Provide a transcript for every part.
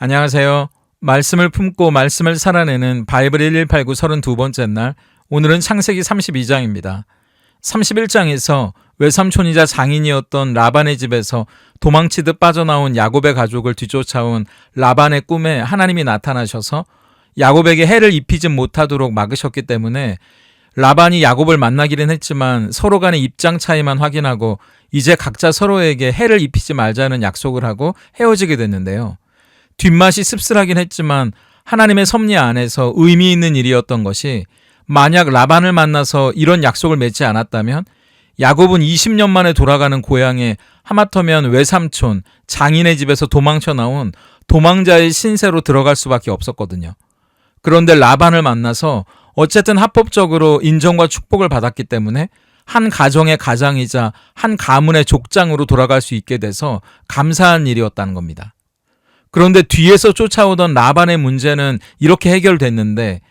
안녕하세요. 말씀을 품고 말씀을 살아내는 바이블 1189 32번째 날, 오늘은 창세기 32장입니다. 31장에서 외삼촌이자 장인이었던 라반의 집에서 도망치듯 빠져나온 야곱의 가족을 뒤쫓아온 라반의 꿈에 하나님이 나타나셔서 야곱에게 해를 입히지 못하도록 막으셨기 때문에 라반이 야곱을 만나기는 했지만 서로 간의 입장 차이만 확인하고 이제 각자 서로에게 해를 입히지 말자는 약속을 하고 헤어지게 됐는데요. 뒷맛이 씁쓸하긴 했지만 하나님의 섭리 안에서 의미 있는 일이었던 것이, 만약 라반을 만나서 이런 약속을 맺지 않았다면 야곱은 20년 만에 돌아가는 고향에 하마터면 외삼촌, 장인의 집에서 도망쳐 나온 도망자의 신세로 들어갈 수밖에 없었거든요. 그런데 라반을 만나서 어쨌든 합법적으로 인정과 축복을 받았기 때문에 한 가정의 가장이자 한 가문의 족장으로 돌아갈 수 있게 돼서 감사한 일이었다는 겁니다. 그런데 뒤에서 쫓아오던 라반의 문제는 이렇게 해결됐는데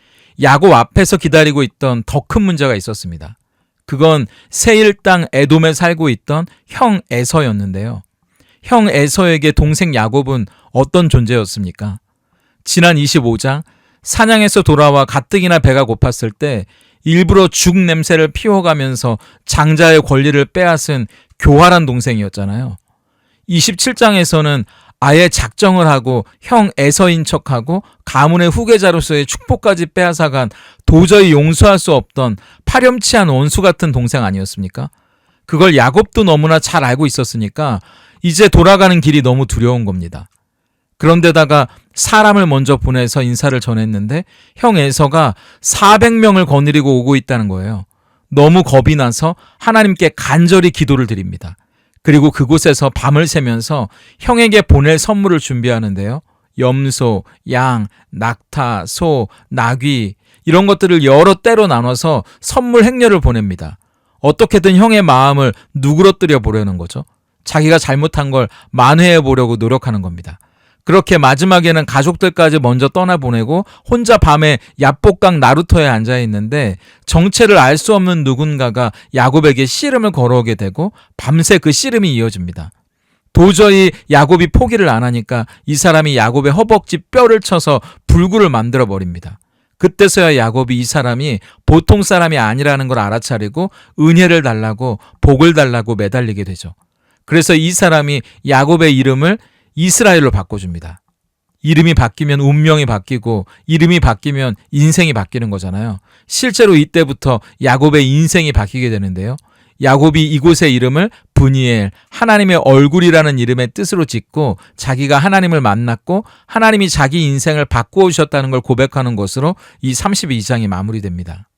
야곱 앞에서 기다리고 있던 더 큰 문제가 있었습니다. 그건 세일 땅 에돔에 살고 있던 형 에서였는데요. 형 에서에게 동생 야곱은 어떤 존재였습니까? 지난 25장, 사냥에서 돌아와 가뜩이나 배가 고팠을 때 일부러 죽 냄새를 피워가면서 장자의 권리를 빼앗은 교활한 동생이었잖아요. 27장에서는 아예 작정을 하고 형 에서인 척하고 가문의 후계자로서의 축복까지 빼앗아간 도저히 용서할 수 없던 파렴치한 원수 같은 동생 아니었습니까? 그걸 야곱도 너무나 잘 알고 있었으니까 이제 돌아가는 길이 너무 두려운 겁니다. 그런데다가 사람을 먼저 보내서 인사를 전했는데 형 에서가 400명을 거느리고 오고 있다는 거예요. 너무 겁이 나서 하나님께 간절히 기도를 드립니다. 그리고 그곳에서 밤을 새면서 형에게 보낼 선물을 준비하는데요. 염소, 양, 낙타, 소, 나귀, 이런 것들을 여러 때로 나눠서 선물 행렬을 보냅니다. 어떻게든 형의 마음을 누그러뜨려 보려는 거죠. 자기가 잘못한 걸 만회해 보려고 노력하는 겁니다. 그렇게 마지막에는 가족들까지 먼저 떠나보내고 혼자 밤에 야복강 나루터에 앉아있는데 정체를 알 수 없는 누군가가 야곱에게 씨름을 걸어오게 되고 밤새 그 씨름이 이어집니다. 도저히 야곱이 포기를 안 하니까 이 사람이 야곱의 허벅지 뼈를 쳐서 불구를 만들어 버립니다. 그때서야 야곱이 이 사람이 보통 사람이 아니라는 걸 알아차리고 은혜를 달라고 복을 달라고 매달리게 되죠. 그래서 이 사람이 야곱의 이름을 이스라엘로 바꿔줍니다. 이름이 바뀌면 운명이 바뀌고 이름이 바뀌면 인생이 바뀌는 거잖아요. 실제로 이때부터 야곱의 인생이 바뀌게 되는데요. 야곱이 이곳의 이름을 브니엘, 하나님의 얼굴이라는 이름의 뜻으로 짓고 자기가 하나님을 만났고 하나님이 자기 인생을 바꾸어 주셨다는 걸 고백하는 것으로 이 32장이 마무리됩니다.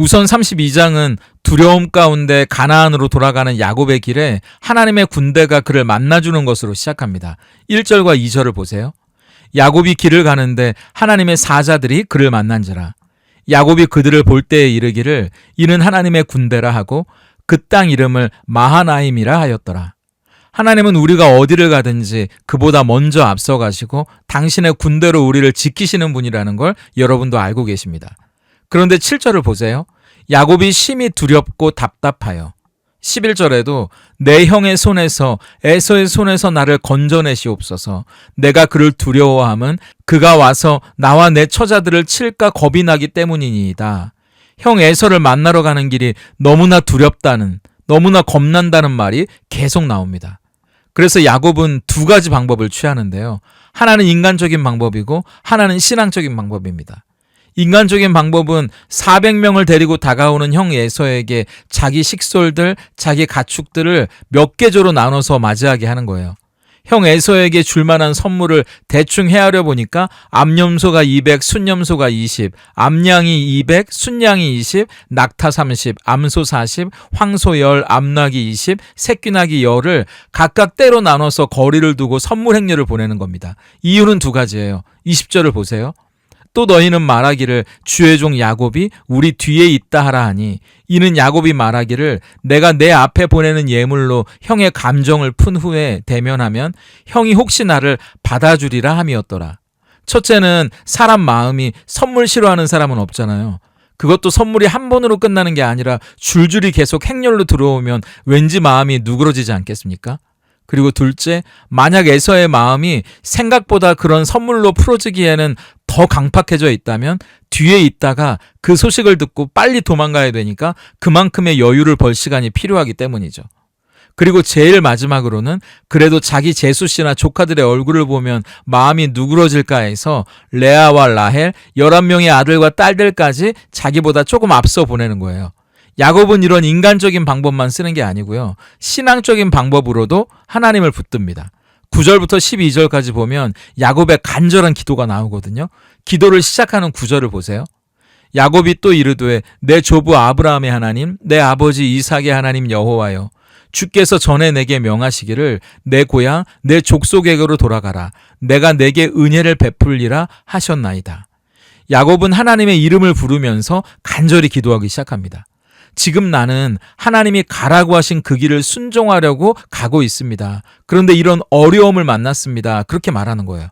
우선 32장은 두려움 가운데 가나안으로 돌아가는 야곱의 길에 하나님의 군대가 그를 만나주는 것으로 시작합니다. 1절과 2절을 보세요. 야곱이 길을 가는데 하나님의 사자들이 그를 만난지라. 야곱이 그들을 볼 때에 이르기를 이는 하나님의 군대라 하고 그 땅 이름을 마하나임이라 하였더라. 하나님은 우리가 어디를 가든지 그보다 먼저 앞서 가시고 당신의 군대로 우리를 지키시는 분이라는 걸 여러분도 알고 계십니다. 그런데 7절을 보세요. 야곱이 심히 두렵고 답답하여. 11절에도 내 형의 손에서 에서의 손에서 나를 건져내시옵소서. 내가 그를 두려워함은 그가 와서 나와 내 처자들을 칠까 겁이 나기 때문이니이다. 형 에서를 만나러 가는 길이 너무나 두렵다는, 너무나 겁난다는 말이 계속 나옵니다. 그래서 야곱은 두 가지 방법을 취하는데요. 하나는 인간적인 방법이고 하나는 신앙적인 방법입니다. 인간적인 방법은 400명을 데리고 다가오는 형 에서에게 자기 식솔들, 자기 가축들을 몇 개조로 나눠서 맞이하게 하는 거예요. 형 에서에게 줄 만한 선물을 대충 헤아려 보니까 암염소가 200, 순염소가 20, 암양이 200, 순양이 20, 낙타 30, 암소 40, 황소 10, 암낙이 20, 새끼낙이 10을 각각 때로 나눠서 거리를 두고 선물 행렬을 보내는 겁니다. 이유는 두 가지예요. 20절을 보세요. 또 너희는 말하기를 주의 종 야곱이 우리 뒤에 있다 하라 하니 이는 야곱이 말하기를 내가 내 앞에 보내는 예물로 형의 감정을 푼 후에 대면하면 형이 혹시 나를 받아주리라 함이었더라. 첫째는 사람 마음이 선물 싫어하는 사람은 없잖아요. 그것도 선물이 한 번으로 끝나는 게 아니라 줄줄이 계속 행렬로 들어오면 왠지 마음이 누그러지지 않겠습니까? 그리고 둘째, 만약 에서의 마음이 생각보다 그런 선물로 풀어지기에는 더 강팍해져 있다면 뒤에 있다가 그 소식을 듣고 빨리 도망가야 되니까 그만큼의 여유를 벌 시간이 필요하기 때문이죠. 그리고 제일 마지막으로는 그래도 자기 제수씨나 조카들의 얼굴을 보면 마음이 누그러질까 해서 레아와 라헬 11명의 아들과 딸들까지 자기보다 조금 앞서 보내는 거예요. 야곱은 이런 인간적인 방법만 쓰는 게 아니고요. 신앙적인 방법으로도 하나님을 붙듭니다. 9절부터 12절까지 보면 야곱의 간절한 기도가 나오거든요. 기도를 시작하는 9절을 보세요. 야곱이 또 이르되 내 조부 아브라함의 하나님, 내 아버지 이삭의 하나님 여호와여, 주께서 전에 내게 명하시기를 내 고향 내 족속에게로 돌아가라. 내가 내게 은혜를 베풀리라 하셨나이다. 야곱은 하나님의 이름을 부르면서 간절히 기도하기 시작합니다. 지금 나는 하나님이 가라고 하신 그 길을 순종하려고 가고 있습니다. 그런데 이런 어려움을 만났습니다. 그렇게 말하는 거예요.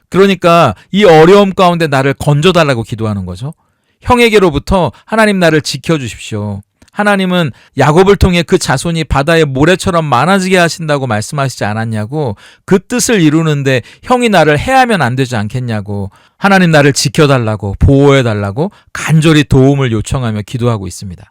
그러니까 이 어려움 가운데 나를 건져달라고 기도하는 거죠. 형에게로부터 하나님 나를 지켜주십시오. 하나님은 야곱을 통해 그 자손이 바다의 모래처럼 많아지게 하신다고 말씀하시지 않았냐고, 그 뜻을 이루는데 형이 나를 해하면 안 되지 않겠냐고, 하나님 나를 지켜달라고 보호해달라고 간절히 도움을 요청하며 기도하고 있습니다.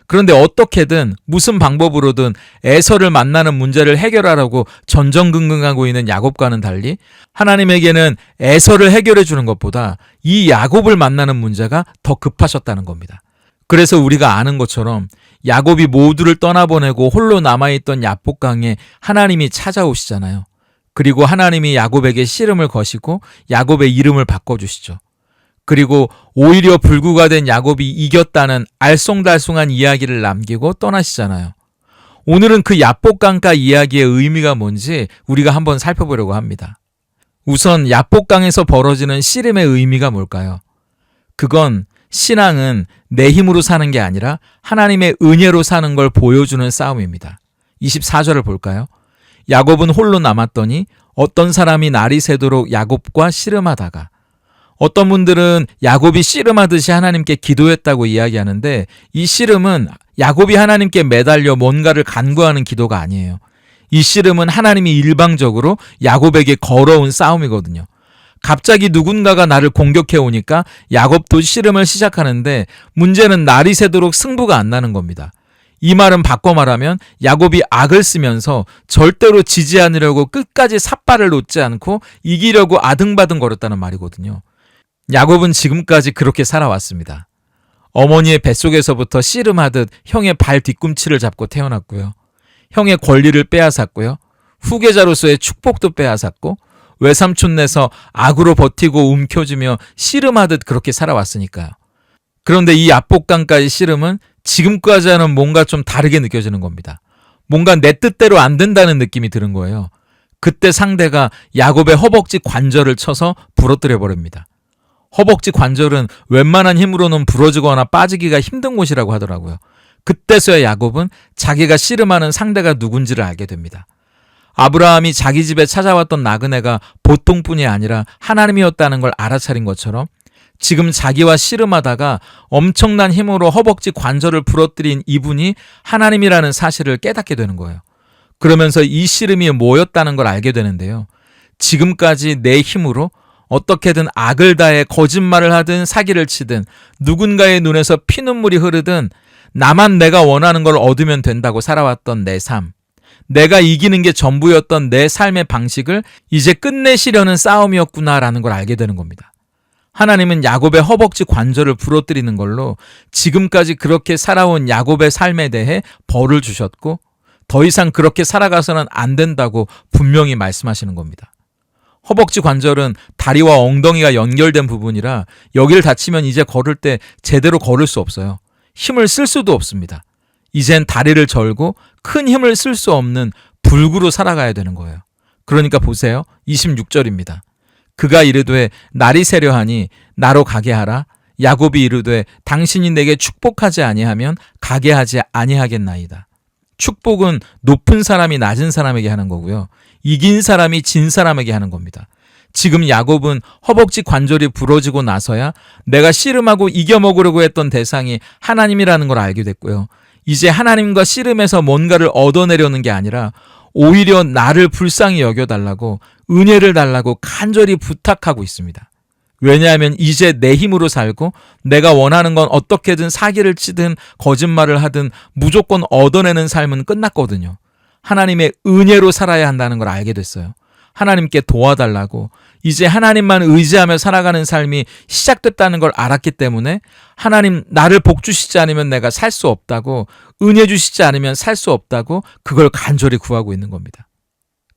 그런데 어떻게든 무슨 방법으로든 에서를 만나는 문제를 해결하라고 전전긍긍하고 있는 야곱과는 달리 하나님에게는 에서를 해결해 주는 것보다 이 야곱을 만나는 문제가 더 급하셨다는 겁니다. 그래서 우리가 아는 것처럼 야곱이 모두를 떠나보내고 홀로 남아있던 야복강에 하나님이 찾아오시잖아요. 그리고 하나님이 야곱에게 씨름을 거시고 야곱의 이름을 바꿔주시죠. 그리고 오히려 불구가 된 야곱이 이겼다는 알쏭달쏭한 이야기를 남기고 떠나시잖아요. 오늘은 그 야복강가 이야기의 의미가 뭔지 우리가 한번 살펴보려고 합니다. 우선 야복강에서 벌어지는 씨름의 의미가 뭘까요? 그건 신앙은 내 힘으로 사는 게 아니라 하나님의 은혜로 사는 걸 보여주는 싸움입니다. 24절을 볼까요? 야곱은 홀로 남았더니 어떤 사람이 날이 새도록 야곱과 씨름하다가, 어떤 분들은 야곱이 씨름하듯이 하나님께 기도했다고 이야기하는데 이 씨름은 야곱이 하나님께 매달려 뭔가를 간구하는 기도가 아니에요. 이 씨름은 하나님이 일방적으로 야곱에게 걸어온 싸움이거든요. 갑자기 누군가가 나를 공격해 오니까 야곱도 씨름을 시작하는데 문제는 날이 새도록 승부가 안 나는 겁니다. 이 말은 바꿔 말하면 야곱이 악을 쓰면서 절대로 지지 않으려고 끝까지 삿발을 놓지 않고 이기려고 아등바등 거렸다는 말이거든요. 야곱은 지금까지 그렇게 살아왔습니다. 어머니의 뱃속에서부터 씨름하듯 형의 발 뒤꿈치를 잡고 태어났고요. 형의 권리를 빼앗았고요. 후계자로서의 축복도 빼앗았고, 외삼촌네서 악으로 버티고 움켜쥐며 씨름하듯 그렇게 살아왔으니까요. 그런데 이 야복강가의 씨름은 지금까지와는 뭔가 좀 다르게 느껴지는 겁니다. 뭔가 내 뜻대로 안 된다는 느낌이 드는 거예요. 그때 상대가 야곱의 허벅지 관절을 쳐서 부러뜨려 버립니다. 허벅지 관절은 웬만한 힘으로는 부러지거나 빠지기가 힘든 곳이라고 하더라고요. 그때서야 야곱은 자기가 씨름하는 상대가 누군지를 알게 됩니다. 아브라함이 자기 집에 찾아왔던 나그네가 보통뿐이 아니라 하나님이었다는 걸 알아차린 것처럼 지금 자기와 씨름하다가 엄청난 힘으로 허벅지 관절을 부러뜨린 이분이 하나님이라는 사실을 깨닫게 되는 거예요. 그러면서 이 씨름이 뭐였다는 걸 알게 되는데요. 지금까지 내 힘으로 어떻게든 악을 다해 거짓말을 하든 사기를 치든 누군가의 눈에서 피눈물이 흐르든 나만 내가 원하는 걸 얻으면 된다고 살아왔던 내 삶, 내가 이기는 게 전부였던 내 삶의 방식을 이제 끝내시려는 싸움이었구나라는 걸 알게 되는 겁니다. 하나님은 야곱의 허벅지 관절을 부러뜨리는 걸로 지금까지 그렇게 살아온 야곱의 삶에 대해 벌을 주셨고 더 이상 그렇게 살아가서는 안 된다고 분명히 말씀하시는 겁니다. 허벅지 관절은 다리와 엉덩이가 연결된 부분이라 여기를 다치면 이제 걸을 때 제대로 걸을 수 없어요. 힘을 쓸 수도 없습니다. 이젠 다리를 절고 큰 힘을 쓸 수 없는 불구로 살아가야 되는 거예요. 그러니까 보세요. 26절입니다. 그가 이르되 날이 새려하니 나로 가게 하라. 야곱이 이르되 당신이 내게 축복하지 아니하면 가게 하지 아니하겠나이다. 축복은 높은 사람이 낮은 사람에게 하는 거고요. 이긴 사람이 진 사람에게 하는 겁니다. 지금 야곱은 허벅지 관절이 부러지고 나서야 내가 씨름하고 이겨먹으려고 했던 대상이 하나님이라는 걸 알게 됐고요. 이제 하나님과 씨름해서 뭔가를 얻어내려는 게 아니라 오히려 나를 불쌍히 여겨달라고, 은혜를 달라고 간절히 부탁하고 있습니다. 왜냐하면 이제 내 힘으로 살고 내가 원하는 건 어떻게든 사기를 치든 거짓말을 하든 무조건 얻어내는 삶은 끝났거든요. 하나님의 은혜로 살아야 한다는 걸 알게 됐어요. 하나님께 도와달라고, 이제 하나님만 의지하며 살아가는 삶이 시작됐다는 걸 알았기 때문에 하나님, 나를 복 주시지 않으면 내가 살 수 없다고, 은혜 주시지 않으면 살 수 없다고 그걸 간절히 구하고 있는 겁니다.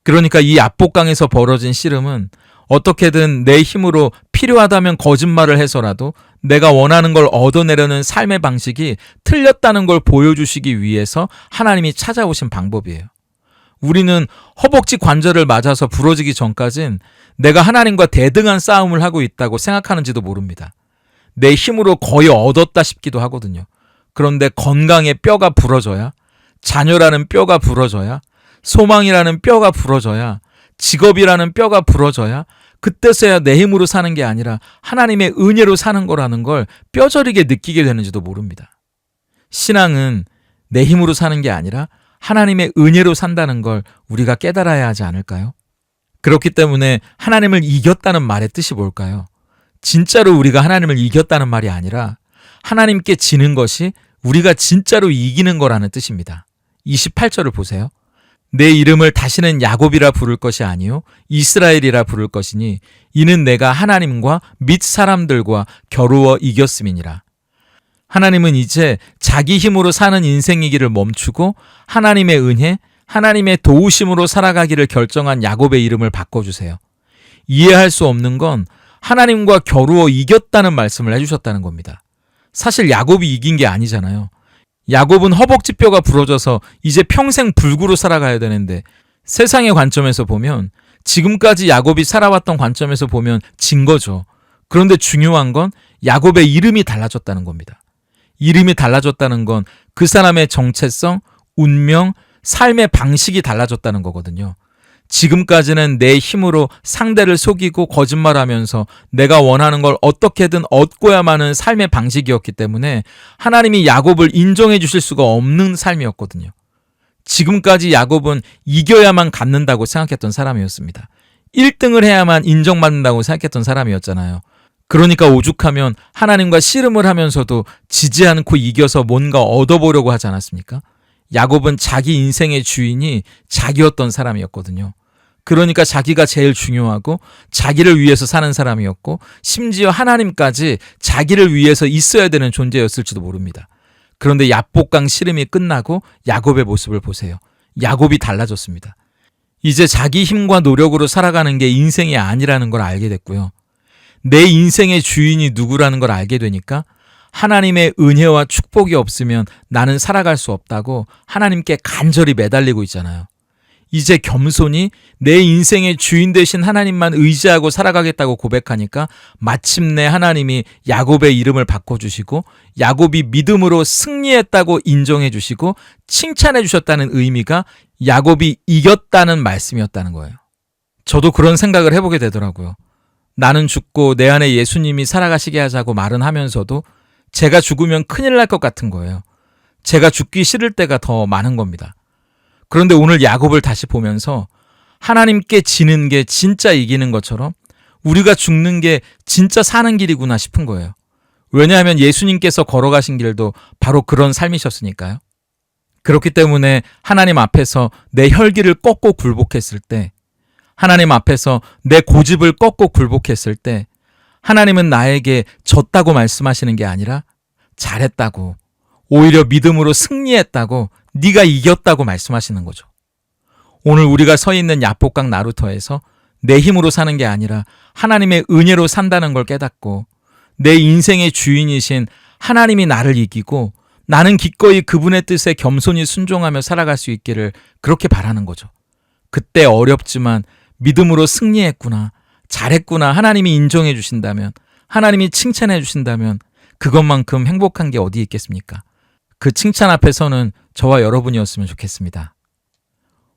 그러니까 이 압복강에서 벌어진 씨름은 어떻게든 내 힘으로 필요하다면 거짓말을 해서라도 내가 원하는 걸 얻어내려는 삶의 방식이 틀렸다는 걸 보여주시기 위해서 하나님이 찾아오신 방법이에요. 우리는 허벅지 관절을 맞아서 부러지기 전까진 내가 하나님과 대등한 싸움을 하고 있다고 생각하는지도 모릅니다. 내 힘으로 거의 얻었다 싶기도 하거든요. 그런데 건강의 뼈가 부러져야, 자녀라는 뼈가 부러져야, 소망이라는 뼈가 부러져야, 직업이라는 뼈가 부러져야, 그때서야 내 힘으로 사는 게 아니라 하나님의 은혜로 사는 거라는 걸 뼈저리게 느끼게 되는지도 모릅니다. 신앙은 내 힘으로 사는 게 아니라 하나님의 은혜로 산다는 걸 우리가 깨달아야 하지 않을까요? 그렇기 때문에 하나님을 이겼다는 말의 뜻이 뭘까요? 진짜로 우리가 하나님을 이겼다는 말이 아니라 하나님께 지는 것이 우리가 진짜로 이기는 거라는 뜻입니다. 28절을 보세요. 내 이름을 다시는 야곱이라 부를 것이 아니요 이스라엘이라 부를 것이니 이는 내가 하나님과 및 사람들과 겨루어 이겼음이니라. 하나님은 이제 자기 힘으로 사는 인생이기를 멈추고 하나님의 은혜, 하나님의 도우심으로 살아가기를 결정한 야곱의 이름을 바꿔주세요. 이해할 수 없는 건 하나님과 겨루어 이겼다는 말씀을 해주셨다는 겁니다. 사실 야곱이 이긴 게 아니잖아요. 야곱은 허벅지뼈가 부러져서 이제 평생 불구로 살아가야 되는데, 세상의 관점에서 보면, 지금까지 야곱이 살아왔던 관점에서 보면 진 거죠. 그런데 중요한 건 야곱의 이름이 달라졌다는 겁니다. 이름이 달라졌다는 건 그 사람의 정체성, 운명, 삶의 방식이 달라졌다는 거거든요. 지금까지는 내 힘으로 상대를 속이고 거짓말하면서 내가 원하는 걸 어떻게든 얻고야만 하는 삶의 방식이었기 때문에 하나님이 야곱을 인정해 주실 수가 없는 삶이었거든요. 지금까지 야곱은 이겨야만 갖는다고 생각했던 사람이었습니다. 1등을 해야만 인정받는다고 생각했던 사람이었잖아요. 그러니까 오죽하면 하나님과 씨름을 하면서도 지지 않고 이겨서 뭔가 얻어보려고 하지 않았습니까? 야곱은 자기 인생의 주인이 자기였던 사람이었거든요. 그러니까 자기가 제일 중요하고 자기를 위해서 사는 사람이었고, 심지어 하나님까지 자기를 위해서 있어야 되는 존재였을지도 모릅니다. 그런데 야복강 씨름이 끝나고 야곱의 모습을 보세요. 야곱이 달라졌습니다. 이제 자기 힘과 노력으로 살아가는 게 인생이 아니라는 걸 알게 됐고요. 내 인생의 주인이 누구라는 걸 알게 되니까 하나님의 은혜와 축복이 없으면 나는 살아갈 수 없다고 하나님께 간절히 매달리고 있잖아요. 이제 겸손히 내 인생의 주인 되신 하나님만 의지하고 살아가겠다고 고백하니까 마침내 하나님이 야곱의 이름을 바꿔주시고 야곱이 믿음으로 승리했다고 인정해 주시고 칭찬해 주셨다는 의미가 야곱이 이겼다는 말씀이었다는 거예요. 저도 그런 생각을 해보게 되더라고요. 나는 죽고 내 안에 예수님이 살아가시게 하자고 말은 하면서도 제가 죽으면 큰일 날 것 같은 거예요. 제가 죽기 싫을 때가 더 많은 겁니다. 그런데 오늘 야곱을 다시 보면서 하나님께 지는 게 진짜 이기는 것처럼 우리가 죽는 게 진짜 사는 길이구나 싶은 거예요. 왜냐하면 예수님께서 걸어가신 길도 바로 그런 삶이셨으니까요. 그렇기 때문에 하나님 앞에서 내 혈기를 꺾고 굴복했을 때, 하나님 앞에서 내 고집을 꺾고 굴복했을 때 하나님은 나에게 졌다고 말씀하시는 게 아니라 잘했다고, 오히려 믿음으로 승리했다고, 네가 이겼다고 말씀하시는 거죠. 오늘 우리가 서 있는 야복강 나루터에서 내 힘으로 사는 게 아니라 하나님의 은혜로 산다는 걸 깨닫고 내 인생의 주인이신 하나님이 나를 이기고 나는 기꺼이 그분의 뜻에 겸손히 순종하며 살아갈 수 있기를 그렇게 바라는 거죠. 그때 어렵지만 믿음으로 승리했구나, 잘했구나 하나님이 인정해 주신다면, 하나님이 칭찬해 주신다면 그것만큼 행복한 게 어디 있겠습니까? 그 칭찬 앞에서는 저와 여러분이었으면 좋겠습니다.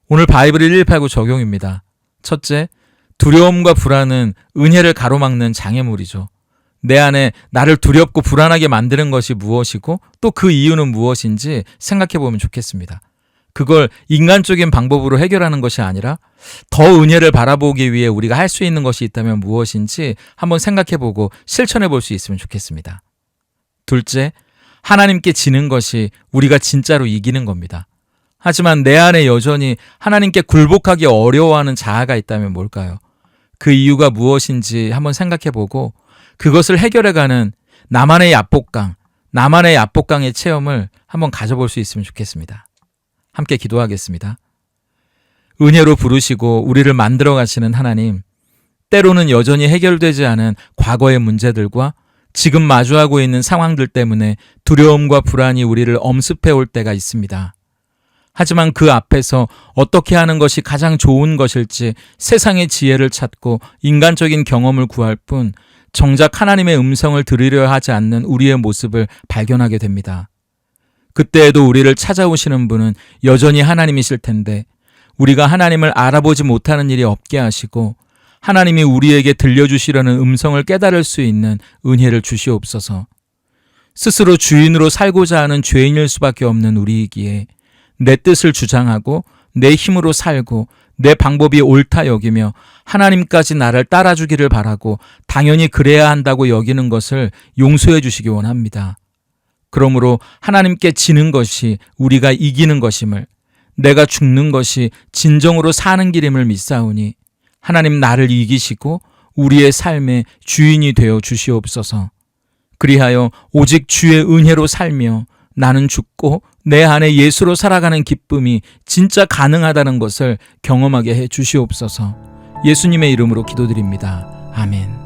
오늘 바이블 1189 적용입니다. 첫째, 두려움과 불안은 은혜를 가로막는 장애물이죠. 내 안에 나를 두렵고 불안하게 만드는 것이 무엇이고 또 그 이유는 무엇인지 생각해 보면 좋겠습니다. 그걸 인간적인 방법으로 해결하는 것이 아니라 더 은혜를 바라보기 위해 우리가 할 수 있는 것이 있다면 무엇인지 한번 생각해보고 실천해 볼 수 있으면 좋겠습니다. 둘째, 하나님께 지는 것이 우리가 진짜로 이기는 겁니다. 하지만 내 안에 여전히 하나님께 굴복하기 어려워하는 자아가 있다면 뭘까요? 그 이유가 무엇인지 한번 생각해보고 그것을 해결해가는 나만의 야복강의 체험을 한번 가져볼 수 있으면 좋겠습니다. 함께 기도하겠습니다. 은혜로 부르시고 우리를 만들어 가시는 하나님, 때로는 여전히 해결되지 않은 과거의 문제들과 지금 마주하고 있는 상황들 때문에 두려움과 불안이 우리를 엄습해 올 때가 있습니다. 하지만 그 앞에서 어떻게 하는 것이 가장 좋은 것일지 세상의 지혜를 찾고 인간적인 경험을 구할 뿐 정작 하나님의 음성을 들으려 하지 않는 우리의 모습을 발견하게 됩니다. 그때에도 우리를 찾아오시는 분은 여전히 하나님이실 텐데 우리가 하나님을 알아보지 못하는 일이 없게 하시고 하나님이 우리에게 들려주시려는 음성을 깨달을 수 있는 은혜를 주시옵소서. 스스로 주인으로 살고자 하는 죄인일 수밖에 없는 우리이기에 내 뜻을 주장하고 내 힘으로 살고 내 방법이 옳다 여기며 하나님까지 나를 따라주기를 바라고 당연히 그래야 한다고 여기는 것을 용서해 주시기 원합니다. 그러므로 하나님께 지는 것이 우리가 이기는 것임을, 내가 죽는 것이 진정으로 사는 길임을 믿사오니 하나님 나를 이기시고 우리의 삶의 주인이 되어 주시옵소서. 그리하여 오직 주의 은혜로 살며 나는 죽고 내 안에 예수로 살아가는 기쁨이 진짜 가능하다는 것을 경험하게 해 주시옵소서. 예수님의 이름으로 기도드립니다. 아멘.